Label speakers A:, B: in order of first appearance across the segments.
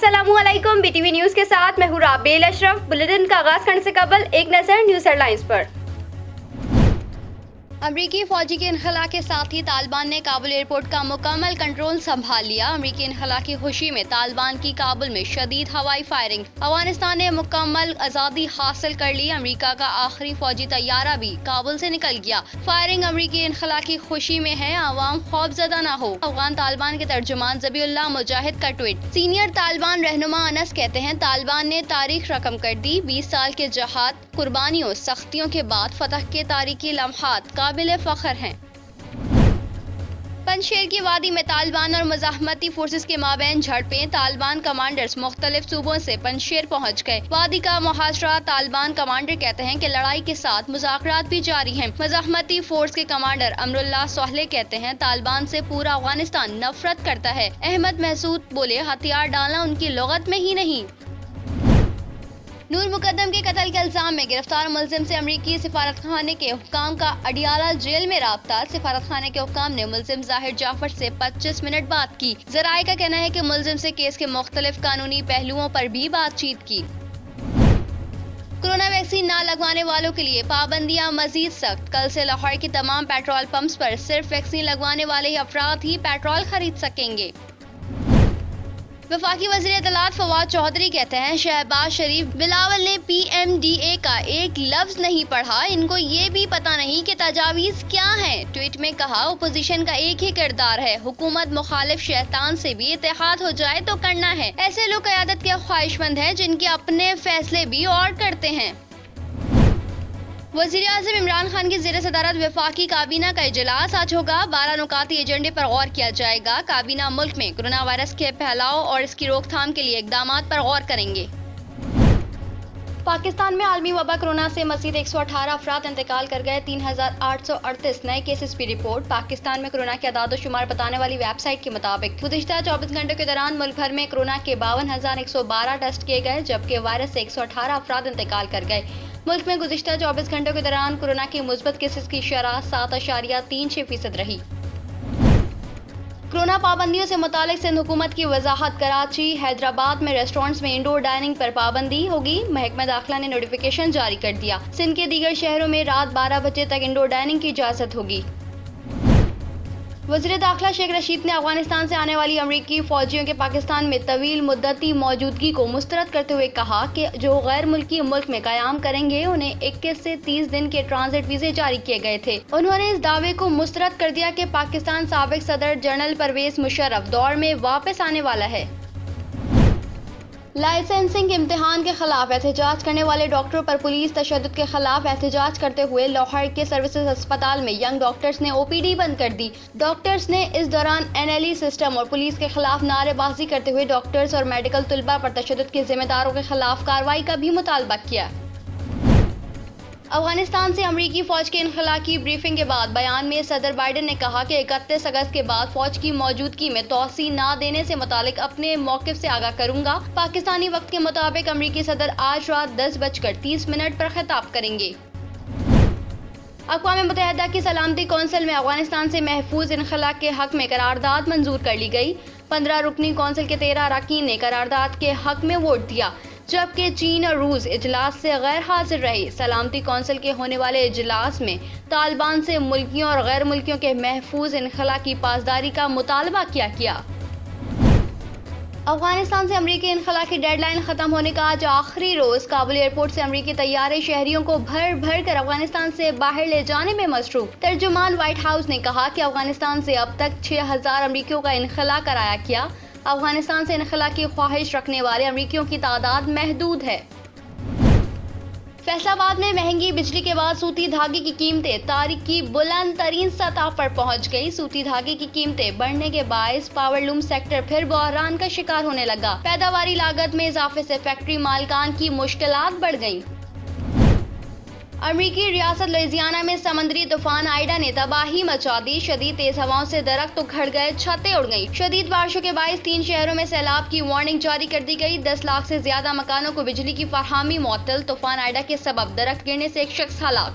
A: अस्सलामुअलैकुम। BTV news के साथ मैं हूँ राबेल अशरफ। बुलेटिन का आगाज़ करने से कबल एक नज़र न्यूज़ हेडलाइंस पर। अमरीकी फौजी के इनखला के साथ ही तालिबान ने काबुल एयरपोर्ट का मुकम्मल कंट्रोल संभाल लिया। अमरीकी इनखला की खुशी में तालिबान की काबुल में शदीद हवाई फायरिंग। अफगानिस्तान ने मुकम्मल आज़ादी हासिल कर ली। अमरीका का आखिरी फौजी तैयारा भी काबुल से निकल गया। फायरिंग अमरीकी इनखला की खुशी में है, आवाम खौफजदा न हो। अफगान तालिबान के तर्जुमान ज़बीउल्लाह मुजाहिद का ट्वीट। सीनियर तालिबान रहनुमा अनस कहते हैं, तालिबान ने तारीख रकम कर दी। 20 साल के जहाद, कुर्बानियों, सख्तियों के बाद फतह के तारीखी लम्हात काबिल फख्र हैं। पंजशेर की वादी में तालिबान और मुजाहमती फोर्सेस के माबैन झड़पें। तालिबान कमांडर्स मुख्तलिफ सूबों से पंजशेर पहुंच गए। वादी का मुहासरा। तालिबान कमांडर कहते हैं कि लड़ाई के साथ मुज़ाकरात भी जारी हैं। मुजाहमती फोर्स के कमांडर अमरुल्लाह सोहले कहते हैं, तालिबान से पूरा अफगानिस्तान नफरत करता है। अहमद महसूद बोले, हथियार डालना उनकी लुगत में ही नहीं। नूर मुकद्दम के कत्ल के इल्जाम में गिरफ्तार मुलजिम से अमरीकी सिफारतखाने के हुक्काम का अडियाला जेल में राब्ता। सिफारतखाने के हुक्काम ने मुलजिम जाहिर जाफर से 25 मिनट बात की। जराये का कहना है कि मुलजिम से केस के मुख्तलिफ कानूनी पहलुओं पर भी बातचीत की। कोरोना वैक्सीन न लगवाने वालों के लिए पाबंदियां मजीद सख्त। कल से लाहौर के तमाम पेट्रोल पंप्स पर सिर्फ वैक्सीन लगवाने वाले ही अफराद ही पेट्रोल खरीद सकेंगे। वफाकी वज़ीर इत्तलात फवाद चौधरी कहते हैं, शहबाज शरीफ बिलावल ने PMDA का एक लफ्ज नहीं पढ़ा, इनको ये भी पता नहीं कि तजावीज़ क्या हैं। ट्वीट में कहा, अपोजिशन का एक ही किरदार है, हुकूमत मुखालिफ शैतान से भी इत्तेहाद हो जाए तो करना है। ऐसे लोग क़यादत के ख्वाहिशमंद हैं जिनके अपने फैसले भी और करते हैं। वज़ीर-ए-आज़म इमरान खान की ज़ेर सदारत वफाकी काबीना का इजलास आज होगा। 12 नुकाती एजेंडे पर गौर किया जाएगा। काबीना मुल्क में कोरोना वायरस के फैलाव और इसकी रोकथाम के लिए इक़दामात पर गौर करेंगे। पाकिस्तान में आलमी वबा कोरोना से मज़ीद 118 अफराद इंतकाल कर गए। 3838 नए केसेस की रिपोर्ट। पाकिस्तान में कोरोना के अदाद शुमार बताने वाली वेबसाइट के मुताबिक गुज़िश्ता 24 घंटों के दौरान मुल्क भर में कोरोना के 52,112 टेस्ट किए गए, जबकि वायरस से 118 अफराद इंतकाल कर गए। मुल्क में गुज़िश्ता 24 घंटों के दौरान कोरोना के मुस्बत केसेस की शरह 7.36% रही। कोरोना पाबंदियों से मुतालिक सिंध हुकूमत की वजाहत। कराची, हैदराबाद में रेस्टोरेंट्स में इंडोर डाइनिंग पर पाबंदी होगी। महकमा दाखिला ने नोटिफिकेशन जारी कर दिया। सिंध के दीगर शहरों में रात 12 बजे तक इंडोर डाइनिंग की इजाज़त होगी। वज़ीर दाखिला शेख रशीद ने अफगानिस्तान से आने वाली अमरीकी फ़ौजियों के पाकिस्तान में तवील मुद्दती मौजूदगी को मुस्तरद करते हुए कहा कि जो गैर मुल्की मुल्क में क़याम करेंगे उन्हें 21 से 30 दिन के ट्रांजिट वीज़े जारी किए गए थे। उन्होंने इस दावे को मुस्तरद कर दिया कि पाकिस्तान साबिक़ सदर जनरल परवेज़ मुशर्रफ दौर में वापस आने वाला है। लाइसेंसिंग इम्तिहान के खिलाफ एहतजाज करने वाले डॉक्टरों पर पुलिस तशद्दुद के खिलाफ एहतजाज करते हुए लाहौर के सर्विसेज अस्पताल में यंग डॉक्टर्स ने OPD बंद कर दी। डॉक्टर्स ने इस दौरान NLE सिस्टम और पुलिस के खिलाफ नारेबाजी करते हुए डॉक्टर्स और मेडिकल तलबा पर तशद्दुद के जिम्मेदारों के खिलाफ कार्रवाई का भी मुतालबा किया। अफगानिस्तान से अमरीकी फौज के इनखला की ब्रीफिंग के बाद बयान में सदर बाइडेन ने कहा कि 31 अगस्त के बाद फौज की मौजूदगी में तोसी न देने से मुतालिक अपने मौक़िफ़ से आगाह करूंगा। पाकिस्तानी वक्त के मुताबिक अमरीकी सदर आज रात 10:30 पर खिताब करेंगे। अक़वाम मुत्तहिदा की सलामती कौंसिल में अफगानिस्तान से महफूज इनखला के हक में करारदाद मंजूर कर ली गई। 15 रुकनी कौंसिल के 13 अरकान ने करारदाद के हक में वोट दिया, जबकि चीन और रूस इजलास से गैर हाजिर रहे। सलामती कौंसिल के होने वाले इजलास में तालिबान से मुल्कियों और गैर मुल्कियों के महफूज इनखला की पासदारी का मुतालबा किया गया। अफगानिस्तान से अमरीकी इनखला की डेडलाइन ख़त्म होने का आज आखिरी रोज़। काबुल एयरपोर्ट से अमरीकी तैयारे शहरियों को भर भर कर अफगानिस्तान से बाहर ले जाने में मसरूफ। तर्जुमान व्हाइट हाउस ने कहा कि अफगानिस्तान से अब तक 6000 अमरीकियों का इनखला कराया गया। अफगानिस्तान से इनखला की ख्वाहिश रखने वाले अमरीकियों की तादाद महदूद है। फैसलाबाद में महंगी बिजली के बाद सूती धागे की कीमतें तारीख की बुलंद तरीन सतह पर पहुंच गई। सूती धागे की कीमतें बढ़ने के बायस पावरलूम सेक्टर फिर बहरान का शिकार होने लगा। पैदावारी लागत में इजाफे से फैक्ट्री मालिकान की मुश्किलात बढ़ गईं। अमरीकी रियासत लुइसियाना में समंदरी तूफान आइडा ने तबाही मचा दी। शदीद तेज हवाओं से दरख्त उखड़ गए, छतें उड़ गईं। शदीद बारिशों के बायस 3 शहरों में सैलाब की वार्निंग जारी कर दी गई। 10 लाख से ज्यादा मकानों को बिजली की फराहमी मुअत्तल। तूफान आइडा के सबब दरख्त गिरने से एक शख्स हलाक।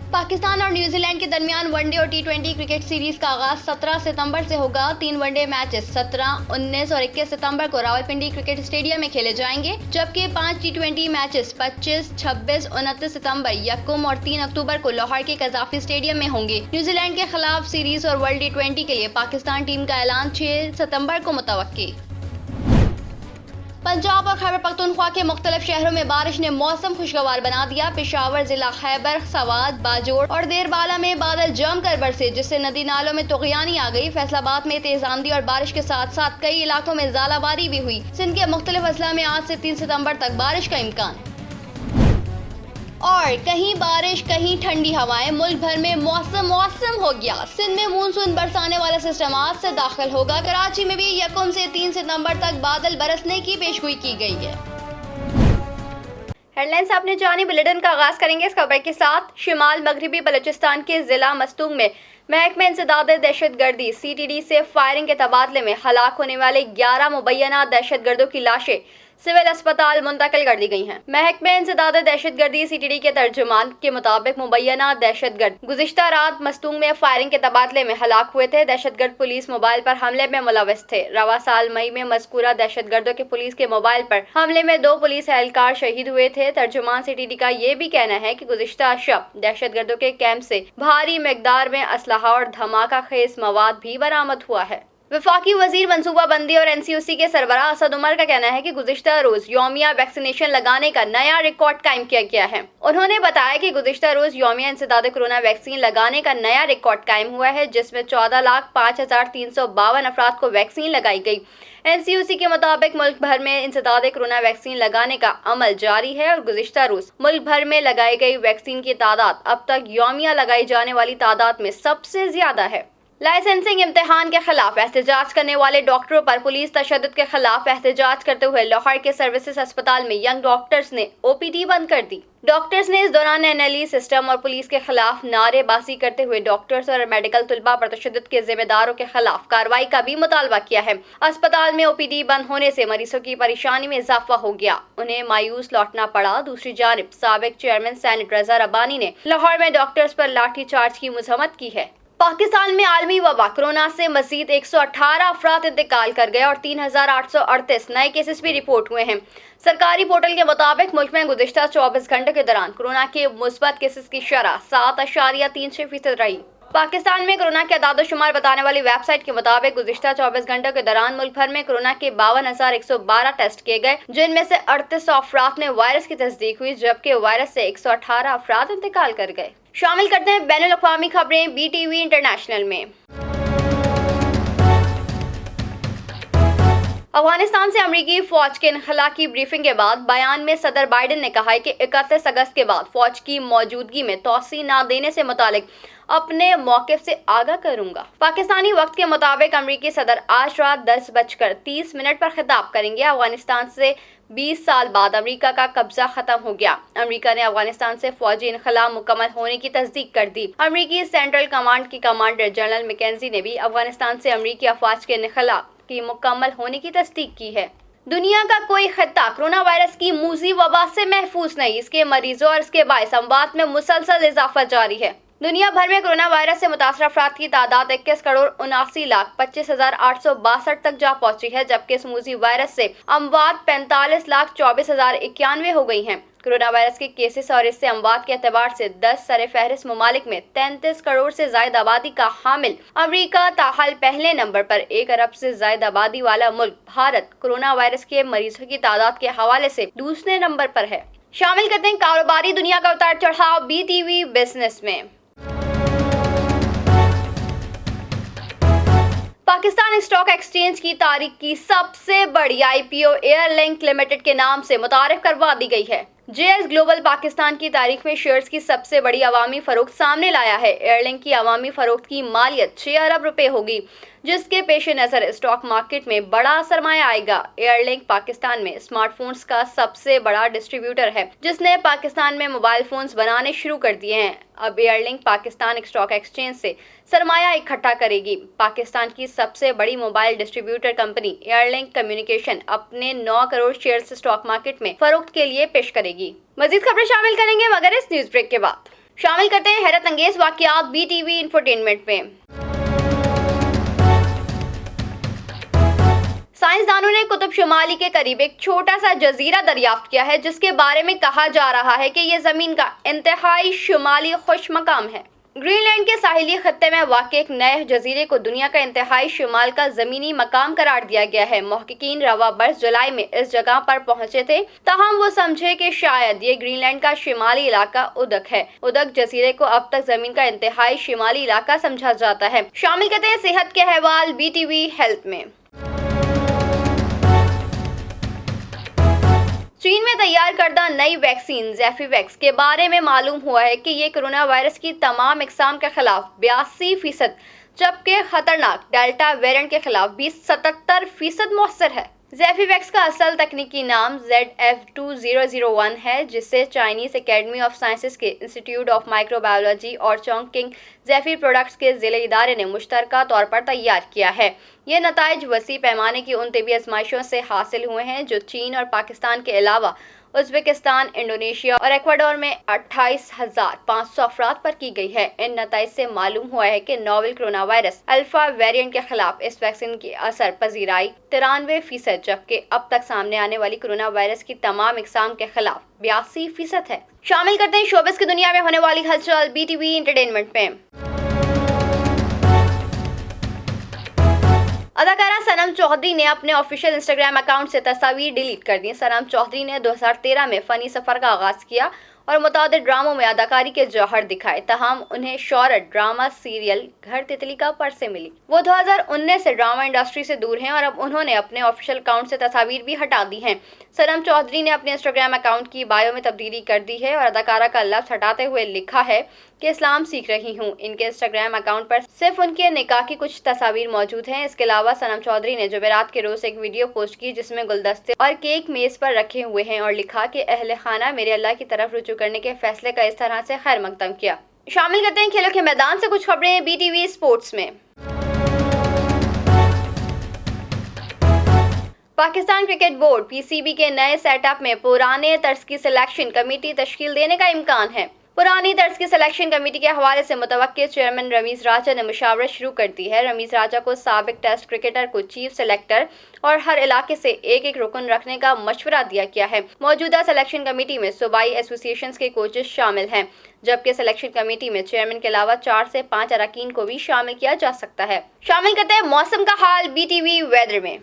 A: पाकिस्तान और न्यूजीलैंड के दरमियान वनडे और टी20 क्रिकेट सीरीज का आगाज 17 सितंबर से होगा। 3 वनडे मैचेस 17, 19 और 21 सितंबर को रावलपिंडी क्रिकेट स्टेडियम में खेले जाएंगे, जबकि 5 टी20 मैचेस 25, 26, 29 सितंबर, यकम और 3 अक्टूबर को लाहौर के कजाफी स्टेडियम में होंगे। न्यूजीलैंड के खिलाफ सीरीज और वर्ल्ड टी20 के लिए पाकिस्तान टीम का ऐलान 6 सितंबर को मुतवक्की। पंजाब और खैबर पख्तूनख्वा के मुख्तलिफ शहरों में बारिश ने मौसम खुशगवार बना दिया। पेशावर जिला खैबर, सवात, बाजोड़ और देरबाला में बादल जमकर बरसे, जिससे नदी नालों में तुग़यानी आ गई। फैसलाबाद में तेज आंधी और बारिश के साथ साथ कई इलाकों में ज़ालाबारी भी हुई। सिंध के मुख्तलिफ अजला में आज से 3 सितंबर तक बारिश का इम्कान। और कहीं बारिश कहीं ठंडी हवाएं, मुल्क भर में मौसम हो गया। सिंध में मानसून बरसाने वाला सिस्टम आज से दाखिल होगा। कराची में भी यकम से 3 सितंबर तक बादल बरसने की पेशगोई की गई है। हेडलाइंस आपने जानी। बुलेटिन का आगाज करेंगे इस खबर के साथ। शिमाल मगरबी बलूचिस्तान के जिला मस्तूंग में महकमा इंसदाद दहशतगर्दी CTD से फायरिंग के तबादले में हलाक होने वाले 11 मुबैना दहशतगर्दों की लाशें सिविल अस्पताल मुंतकिल कर दी गई हैं। महकमा इंसदाद दहशतगर्दी CTD के तर्जुमान के मुताबिक मुबैना दहशतगर्द गुज़िश्ता रात मस्तूंग में फायरिंग के तबादले में हलाक हुए थे। दहशतगर्द पुलिस मोबाइल पर हमले में मुलविस थे। रवा साल मई में मज़कूरा दहशतगर्दों के पुलिस के मोबाइल पर हमले में 2 पुलिस एहलकार शहीद हुए थे। तर्जुमान CTD का ये भी कहना है कि गुज़िश्ता शब दहशतगर्दों के कैंप से भारी मिकदार में असलहा और धमाका खेज मवाद भी बरामद हुआ है। वफाकी वजीर मनसूबा बंदी और NCOC के सरबराह असद उमर का कहना है कि गुज़िश्ता रोज यौमिया वैक्सीनेशन लगाने का नया रिकॉर्ड कायम किया गया है। उन्होंने बताया कि गुज़िश्ता रोज यौमिया इंसदाद कोरोना वैक्सीन लगाने का नया रिकॉर्ड कायम हुआ है, जिसमें 14,05,352 अफराद को वैक्सीन लगाई गई। NCOC के मुताबिक मुल्क भर में इंसदाद कोरोना वैक्सीन लगाने का अमल जारी है और गुज़िश्ता रोज मुल्क भर में लगाई गई वैक्सीन की तादाद अब तक यौमिया लगाई जाने वाली तादाद में सबसे ज्यादा है। लाइसेंसिंग इम्तिहान के खिलाफ एहतजाज करने वाले डॉक्टरों पर पुलिस तशद्दुद के खिलाफ एहतजाज करते हुए लाहौर के सर्विसेज अस्पताल में यंग डॉक्टर्स ने OPD बंद कर दी। डॉक्टर्स ने इस दौरान NLE सिस्टम और पुलिस के खिलाफ नारेबाजी करते हुए डॉक्टर्स और मेडिकल तलबा पर तशद्दुद के जिम्मेदारों के खिलाफ कार्रवाई का भी मुतालबा किया है। अस्पताल में OPD बंद होने से मरीजों की परेशानी में इजाफा हो गया, उन्हें मायूस लौटना पड़ा। दूसरी जानिब साबिक चेयरमैन सेनेट रजा रब्बानी ने लाहौर में डॉक्टर्स पर लाठी चार्ज की मुज़म्मत की है। पाकिस्तान में आलमी वबा कोरोना से मजीद 118 अफराद इंतकाल कर गए और 3,838 नए केसेस भी रिपोर्ट हुए हैं। सरकारी पोर्टल के मुताबिक मुल्क में गुज़िश्ता 24 घंटे के दौरान कोरोना के मुस्बत केसेस की शरह 7.36% रही। पाकिस्तान में कोरोना के अदाद-ओ-शुमार बताने वाली वेबसाइट के मुताबिक गुज़िश्ता 24 घंटों के दौरान मुल्क भर में कोरोना के 52,112 टेस्ट किए गए, जिनमें से 3800 अफराद में वायरस की तस्दीक हुई, जबकि वायरस से 118 अफराद इंतकाल कर गए। शामिल करते हैं बैनुल अक़वामी खबरें BTV इंटरनेशनल में। अफगानिस्तान से अमरीकी फौज के इनखला की ब्रीफिंग के बाद बयान में सदर बाइडेन ने कहा है कि 31 अगस्त के बाद फौज की मौजूदगी में तोसी न देने से मुतालिक अपने मौक़िफ़ से आगाह करूंगा। पाकिस्तानी वक्त के मुताबिक अमरीकी सदर आज रात 10:30 पर खिताब करेंगे। अफगानिस्तान से 20 साल बाद अमेरिका का कब्जा खत्म हो गया। अमेरिका ने अफगानिस्तान से फौजी इनखला मुकम्मल होने की तस्दीक कर दी। अमेरिकी सेंट्रल कमांड की कमांडर जनरल मैकेंजी ने भी अफगानिस्तान से अमेरिकी अफवाज के इनखला की मुकम्मल होने की तस्दीक की है। दुनिया का कोई खित्ता कोरोना वायरस की मूजी वबा से महफूज नहीं। इसके मरीजों और इसके बाइस अमवात में मुसलसल इजाफा जारी है। दुनिया भर में कोरोना वायरस से मुतासर अफराद की तादाद 21,79,25,862 तक जा पहुंची है, जबकि इस मूजी वायरस से अमवात 45,24,091 हो गई हैं। कोरोना वायरस के केसेस और इससे अमवात के एतबार से 10 सर-ए-फहरिस्त ममालिक में 33 करोड़ से ज़ायद आबादी का हामिल अमरीका ताहाल पहले नंबर पर 1 अरब से ज़ायद आबादी वाला मुल्क भारत कोरोना वायरस के मरीजों की तादाद के हवाले से दूसरे नंबर पर है। शामिल करते हैं कारोबारी दुनिया का उतार चढ़ाव BTV बिजनेस में। पाकिस्तान स्टॉक एक्सचेंज की तारीख की सबसे बड़ी IPO एयरलिंक लिमिटेड के नाम से मुतारिफ करवा दी गई है। JS ग्लोबल पाकिस्तान की तारीख में शेयर्स की सबसे बड़ी अवामी फरोख्त सामने लाया है। एयरलिंक की अवामी फरोख्त की मालियत 6 अरब रुपए होगी, जिसके पेश नज़र स्टॉक मार्केट में बड़ा सरमाया आएगा। एयरलिंक पाकिस्तान में स्मार्टफोन्स का सबसे बड़ा डिस्ट्रीब्यूटर है, जिसने पाकिस्तान में मोबाइल फोन्स बनाने शुरू कर दिए हैं। अब एयरलिंक पाकिस्तान स्टॉक एक्सचेंज से सरमाया इकट्ठा करेगी। पाकिस्तान की सबसे बड़ी mobile distributor company airlink communication अपने 9 करोड़ शेयर्स स्टॉक मार्केट में फरोख्त के लिए पेश करेगी। मजीद खबरें शामिल करेंगे मगर इस न्यूज ब्रेक के बाद। شامل کرتے ہیں حیرت انگیز واقعات BTV انفوٹینمنٹ میں۔ سائنسدانوں نے قطب شمالی کے قریب ایک چھوٹا سا جزیرہ دریافت کیا ہے جس کے بارے میں کہا جا رہا ہے کہ یہ زمین کا انتہائی شمالی خوش مقام ہے۔ گرین لینڈ کے ساحلی خطے میں واقع ایک نئے جزیرے کو دنیا کا انتہائی شمال کا زمینی مقام قرار دیا گیا ہے۔ محققین رواں برس جولائی میں اس جگہ پر پہنچے تھے، تاہم وہ سمجھے کہ شاید یہ گرین لینڈ کا شمالی علاقہ اودک ہے۔ اودک جزیرے کو اب تک زمین کا انتہائی شمالی علاقہ سمجھا جاتا ہے۔ شامل کرتے ہیں صحت کے احوال BTV ہیلتھ میں۔ چین میں تیار کردہ نئی ویکسین زیفی ویکس کے بارے میں معلوم ہوا ہے کہ یہ کرونا وائرس کی تمام اقسام کے خلاف 82%، جبکہ خطرناک ڈیلٹا ویرینٹ کے خلاف بھی 77% مؤثر ہے۔ زیفی ویکس کا اصل تکنیکی نام ZF2001 ہے، جسے چائنیز اکیڈمی آف سائنسز کے انسٹی ٹیوٹ آف مائکرو بایولوجی اور چونگکنگ زیفی پروڈکٹس کے ذیلی ادارے نے مشترکہ طور پر تیار کیا ہے۔ یہ نتائج وسیع پیمانے کی ان طبی آزمائشوں سے حاصل ہوئے ہیں جو چین اور پاکستان کے علاوہ ازبکستان، انڈونیشیا اور ایکواڈور میں 28,500 افراد پر کی گئی ہے۔ ان نتائج سے معلوم ہوا ہے کہ novel corona virus alpha variant کے خلاف اس ویکسین کی اثر پذیرائی 93%، جبکہ اب تک سامنے آنے والی کرونا وائرس کی تمام اقسام کے خلاف 82% ہے۔ شامل کرتے ہیں شوبز کی دنیا میں ہونے والی ہلچل BTV انٹرٹینمنٹ میں۔ اداکارہ صنم چودھری نے اپنے آفیشیل انسٹاگرام اکاؤنٹ سے تصاویر ڈیلیٹ کر دیں۔ صنم چودھری نے 2013 میں فنی سفر کا آغاز کیا اور متعدد ڈراموں میں اداکاری کے جوہر دکھائے، تاہم انہیں شہرت ڈرامہ سیریل گھر تتلی کا پر سے ملی۔ وہ 2019 سے ڈرامہ انڈسٹری سے دور ہیں اور اب انہوں نے اپنے آفیشیل اکاؤنٹ سے تصاویر بھی ہٹا دی ہیں۔ صنم چودھری نے اپنے انسٹاگرام اکاؤنٹ کی بایو میں تبدیلی کر دی ہے اور اداکارہ کا لفظ ہٹاتے ہوئے لکھا ہے کہ اسلام سیکھ رہی ہوں۔ ان کے انسٹاگرام اکاؤنٹ پر صرف ان کے نکاح کی کچھ تصاویر موجود ہیں۔ اس کے علاوہ صنم چودھری نے جمعرات کے روز ایک ویڈیو پوسٹ کی جس میں گلدستے اور کیک میز پر رکھے ہوئے ہیں اور لکھا کہ اہل خانہ میرے اللہ کی طرف رجوع کرنے کے فیصلے کا اس طرح سے خیر مقدم کیا۔ شامل کرتے ہیں کھیلوں کے میدان سے کچھ خبریں BTV اسپورٹس میں۔ پاکستان کرکٹ بورڈ PCB کے نئے سیٹ اپ میں پرانے طرز کی سلیکشن کمیٹی تشکیل دینے کا امکان ہے۔ پرانی طرز کی سلیکشن کمیٹی کے حوالے سے متوقع چیئرمین رمیز راجہ نے مشاورت شروع کر دی ہے۔ رمیز راجہ کو سابق ٹیسٹ کرکٹر کو چیف سلیکٹر اور ہر علاقے سے ایک رکن رکھنے کا مشورہ دیا گیا ہے۔ موجودہ سلیکشن کمیٹی میں صوبائی ایسوسی ایشنز کے کوچز شامل ہیں، جبکہ سلیکشن کمیٹی میں چیئرمین کے علاوہ 4 سے 5 اراکین کو بھی شامل کیا جا سکتا ہے۔ شامل کرتے ہیں موسم کا حال BTV ویدر میں۔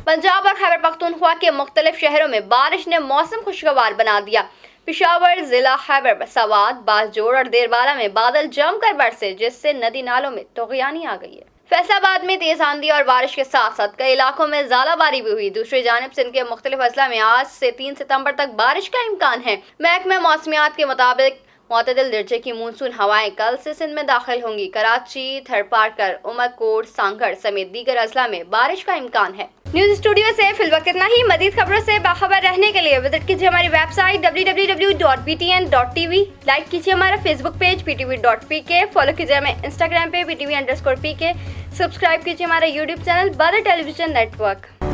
A: پنجاب اور خیبر پختونخوا کے مختلف شہروں میں بارش نے موسم خوشگوار بنا دیا۔ پشاور، ضلع خیبر سوات، باجوڑ اور دیر بالا میں بادل جم کر برسے، جس سے ندی نالوں میں طغیانی آ گئی ہے۔ فیصل آباد میں تیز آندھی اور بارش کے ساتھ ساتھ کئی علاقوں میں ژالہ باری بھی ہوئی۔ دوسری جانب سندھ کے مختلف اضلاع میں آج سے 3 ستمبر تک بارش کا امکان ہے۔ محکمہ موسمیات کے مطابق معتدل درجے کی مونسون ہوائیں کل سے سندھ میں داخل ہوں گی۔ کراچی، تھرپارکر، عمرکوٹ، سانگھڑ سمیت دیگر اضلاع میں بارش کا امکان ہے۔ نیوز اسٹوڈیو سے فی الوقت اتنا ہی۔ مزید خبروں سے باخبر رہنے کے لیے وزٹ کیجیے ہماری ویب سائٹ www.btn.tv، لائک کیجیے ہمارا فیس بک پیج btv.pk، فالو کیجیے ہمیں انسٹاگرام پہ btv_pk، سبسکرائب کیجیے ہمارا یوٹیوب چینل بادل ٹیلی ویژن نیٹ ورک۔